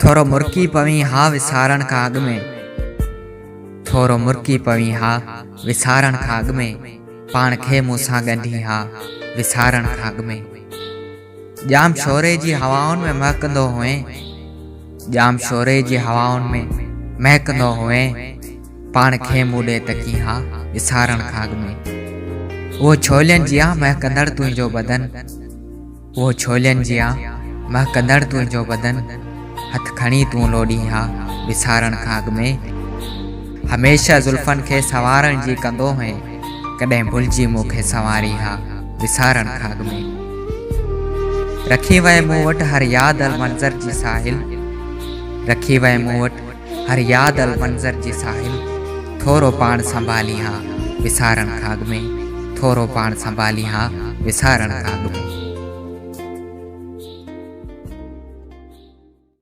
थोरो मुर्की पवी हा विसारण खां अॻु में, थोरो मुर्की पवी हा विसारण खां अॻु में, पाण खे मूंसां ॻंढी हा विसारण खां अॻु में। जाम शोरे जी हवाउनि में महकंदो हुए, जाम शोरे जी हवाउनि में महकंदो हुए, पाण खे मूं ॾे तकी हा विसारण खां अॻु में। वो छोलियनि जी महकंदड़ तुंहिंजो बदन, वो छोलियनि जी महकंदड़ तुंहिंजो बदन, हथ खणी तूं लोॾी हा विसारण खां अॻु में। हमेशा ज़ुल्फनि खे संवारण जी कंदो हुए, कॾहिं भुलिजी मूंखे संवारी हा विसारण खां अॻु में। रखी वए मूं वटि हर यादि अल मंज़र जी साहिल, रखी वए मूं वटि हर यादि अल मंज़र जी साहिल, थोरो पाण संभाली हा विसारण खां अॻु में, थोरो पाण संभाली हा विसारण खां अॻु में।